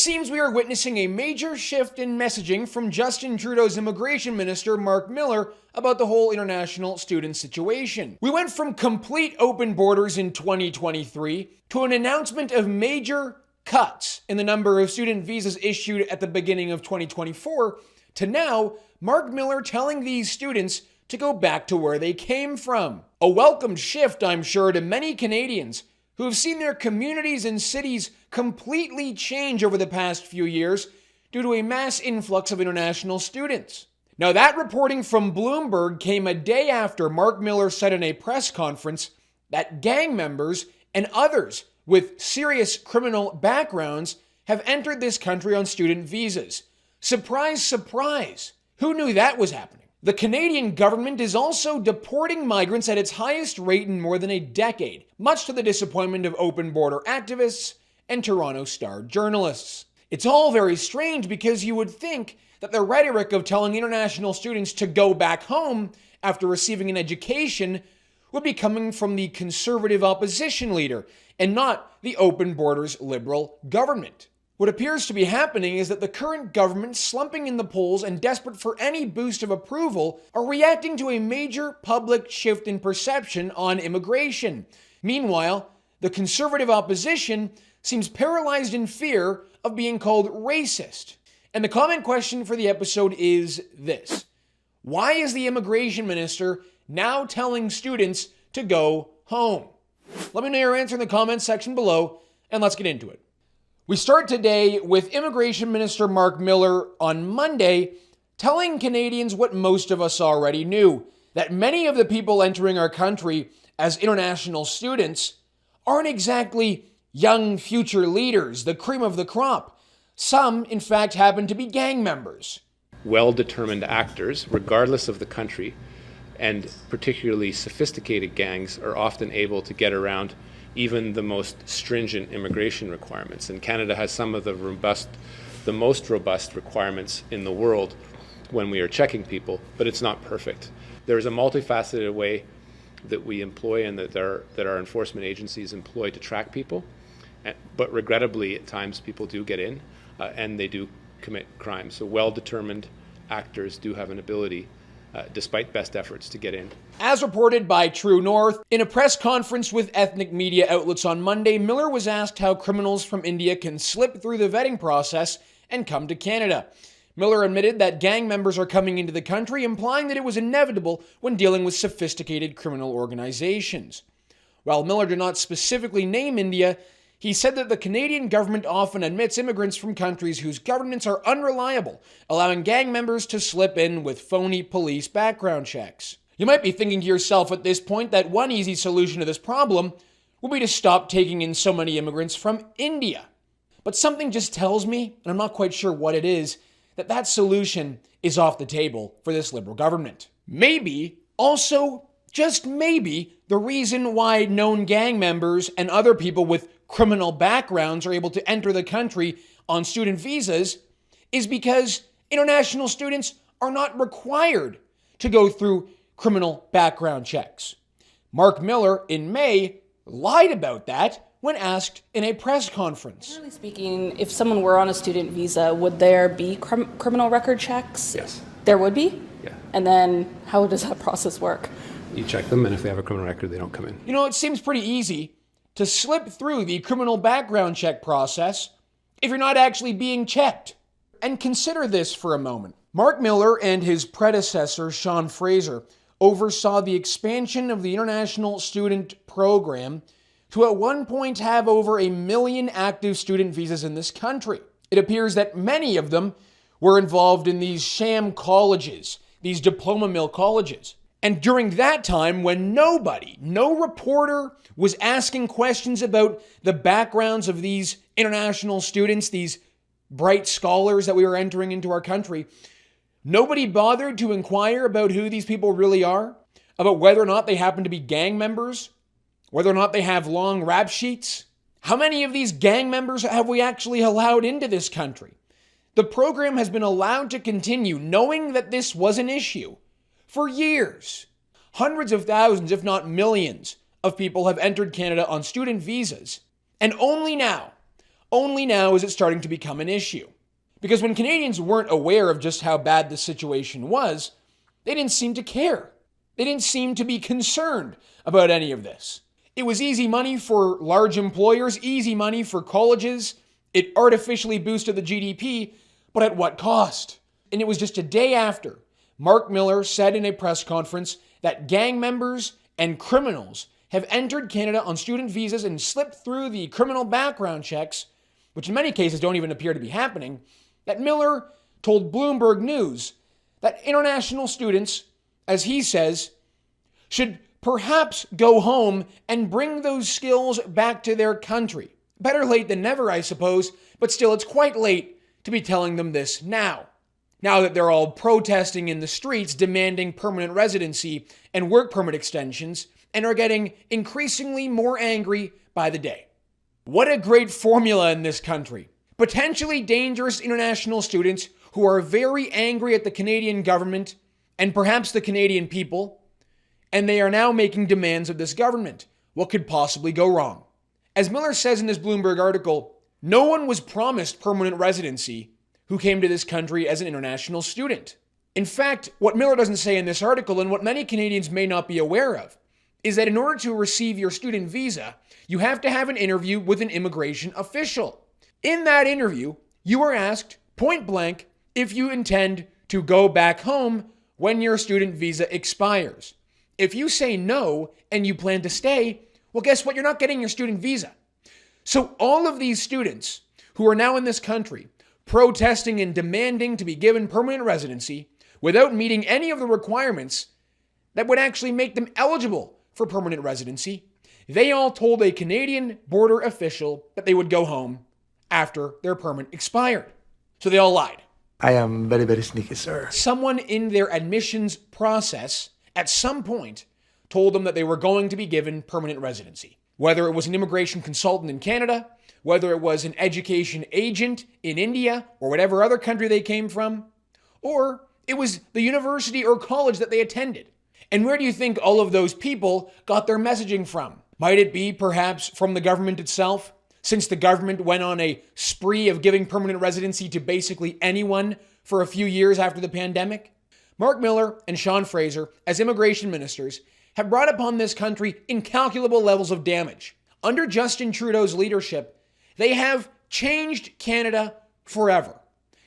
Seems we are witnessing a major shift in messaging from Justin Trudeau's immigration minister, Mark Miller, about the whole international student situation. We went from complete open borders in 2023 to an announcement of major cuts in the number of student visas issued at the beginning of 2024 to now Mark Miller telling these students to go back to where they came from. A welcomed shift, I'm sure, to many Canadians who have seen their communities and cities completely change over the past few years due to a mass influx of international students. Now, that reporting from Bloomberg came a day after Mark Miller said in a press conference that gang members and others with serious criminal backgrounds have entered this country on student visas. Surprise, surprise. Who knew that was happening? The Canadian government is also deporting migrants at its highest rate in more than a decade, much to the disappointment of open border activists and Toronto Star journalists. It's all very strange because you would think that the rhetoric of telling international students to go back home after receiving an education would be coming from the conservative opposition leader and not the open borders liberal government. What appears to be happening is that the current government, slumping in the polls and desperate for any boost of approval, are reacting to a major public shift in perception on immigration. Meanwhile, the conservative opposition seems paralyzed in fear of being called racist. And the comment question for the episode is this: why is the immigration minister now telling students to go home? Let me know your answer in the comments section below, and let's get into it. We start today with Immigration Minister Mark Miller on Monday telling Canadians what most of us already knew, that many of the people entering our country as international students aren't exactly young future leaders, the cream of the crop. Some, in fact, happen to be gang members. Well-determined actors, regardless of the country, and particularly sophisticated gangs, are often able to get around even the most stringent immigration requirements. And Canada has some of the most robust requirements in the world when we are checking people, but it's not perfect. There is a multifaceted way that we employ and that our enforcement agencies employ to track people, but regrettably at times people do get in and they do commit crimes. So well-determined actors do have an ability despite best efforts to get in. As reported by True North, in a press conference with ethnic media outlets on Monday, Miller was asked how criminals from India can slip through the vetting process and come to Canada. Miller admitted that gang members are coming into the country, implying that it was inevitable when dealing with sophisticated criminal organizations. While Miller did not specifically name India, he said that the Canadian government often admits immigrants from countries whose governments are unreliable, allowing gang members to slip in with phony police background checks. You might be thinking to yourself at this point that one easy solution to this problem would be to stop taking in so many immigrants from India. But something just tells me, and I'm not quite sure what it is, that solution is off the table for this Liberal government. Maybe, also, just maybe, the reason why known gang members and other people with criminal backgrounds are able to enter the country on student visas is because international students are not required to go through criminal background checks. Mark Miller, in May, lied about that when asked in a press conference. Generally speaking, if someone were on a student visa, would there be criminal record checks? Yes. There would be? Yeah. And then how does that process work? You check them, and if they have a criminal record, they don't come in. You know, it seems pretty easy to slip through the criminal background check process if you're not actually being checked. And consider this for a moment. Mark Miller and his predecessor, Sean Fraser, oversaw the expansion of the international student program to at one point have over 1 million active student visas in this country. It appears that many of them were involved in these sham colleges, these diploma mill colleges. And during that time, when nobody, no reporter was asking questions about the backgrounds of these international students, these bright scholars that we were entering into our country, nobody bothered to inquire about who these people really are, about whether or not they happen to be gang members, whether or not they have long rap sheets. How many of these gang members have we actually allowed into this country? The program has been allowed to continue knowing that this was an issue for years. Hundreds of thousands, if not millions, of people have entered Canada on student visas. And only now, Only now is it starting to become an issue. Because when Canadians weren't aware of just how bad the situation was, they didn't seem to care. They didn't seem to be concerned about any of this. It was easy money for large employers, easy money for colleges. It artificially boosted the GDP, but at what cost? And it was just a day after Mark Miller said in a press conference that gang members and criminals have entered Canada on student visas and slipped through the criminal background checks, which in many cases don't even appear to be happening, that Miller told Bloomberg News that international students, as he says, should perhaps go home and bring those skills back to their country. Better late than never, I suppose, but still it's quite late to be telling them this now. Now that they're all protesting in the streets demanding permanent residency and work permit extensions and are getting increasingly more angry by the day. What a great formula in this country. Potentially dangerous international students who are very angry at the Canadian government and perhaps the Canadian people, and they are now making demands of this government. What could possibly go wrong? As Miller says in this Bloomberg article, no one was promised permanent residency who came to this country as an international student. In fact, what Miller doesn't say in this article, and what many Canadians may not be aware of, is that in order to receive your student visa, you have to have an interview with an immigration official. In that interview, you are asked point blank if you intend to go back home when your student visa expires. If you say no and you plan to stay, well, guess what? You're not getting your student visa. So all of these students who are now in this country protesting and demanding to be given permanent residency without meeting any of the requirements that would actually make them eligible for permanent residency, they all told a Canadian border official that they would go home after their permit expired. So they all lied. I am very, very sneaky, sir. Someone in their admissions process at some point told them that they were going to be given permanent residency. Whether it was an immigration consultant in Canada, whether it was an education agent in India or whatever other country they came from, or it was the university or college that they attended. And where do you think all of those people got their messaging from? Might it be perhaps from the government itself? Since the government went on a spree of giving permanent residency to basically anyone for a few years after the pandemic? Mark Miller and Sean Fraser, as immigration ministers, have brought upon this country incalculable levels of damage. Under Justin Trudeau's leadership, they have changed Canada forever.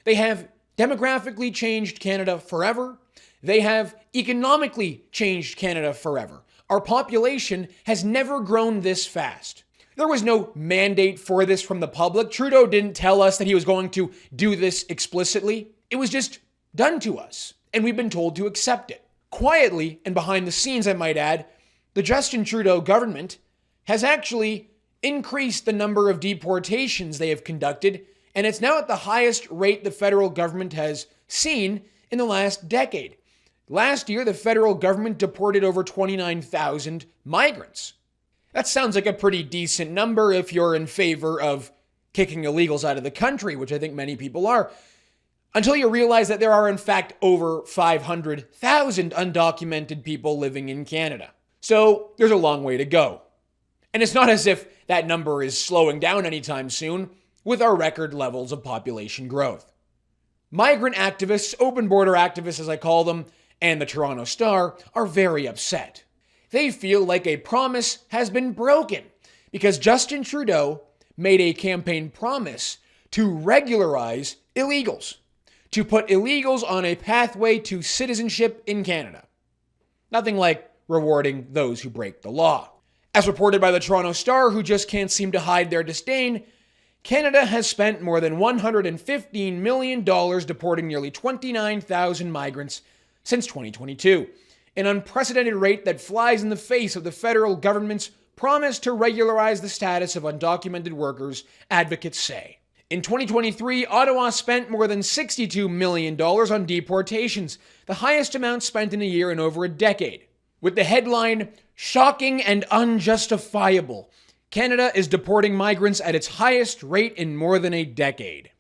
They have demographically changed Canada forever. They have economically changed Canada forever. Our population has never grown this fast. There was no mandate for this from the public. Trudeau didn't tell us that he was going to do this explicitly. It was just done to us, and we've been told to accept it. Quietly, and behind the scenes, I might add, the Justin Trudeau government has actually increased the number of deportations they have conducted, and it's now at the highest rate the federal government has seen in the last decade. Last year, the federal government deported over 29,000 migrants. That sounds like a pretty decent number if you're in favor of kicking illegals out of the country, which I think many people are, until you realize that there are in fact over 500,000 undocumented people living in Canada. So there's a long way to go. And it's not as if that number is slowing down anytime soon with our record levels of population growth. Migrant activists, open border activists as I call them, and the Toronto Star are very upset. They feel like a promise has been broken because Justin Trudeau made a campaign promise to regularize illegals, to put illegals on a pathway to citizenship in Canada. Nothing like rewarding those who break the law. As reported by the Toronto Star, who just can't seem to hide their disdain, Canada has spent more than $115 million deporting nearly 29,000 migrants since 2022, an unprecedented rate that flies in the face of the federal government's promise to regularize the status of undocumented workers, advocates say. In 2023, Ottawa spent more than $62 million on deportations, the highest amount spent in a year in over a decade. With the headline, "Shocking and Unjustifiable," Canada is deporting migrants at its highest rate in more than a decade.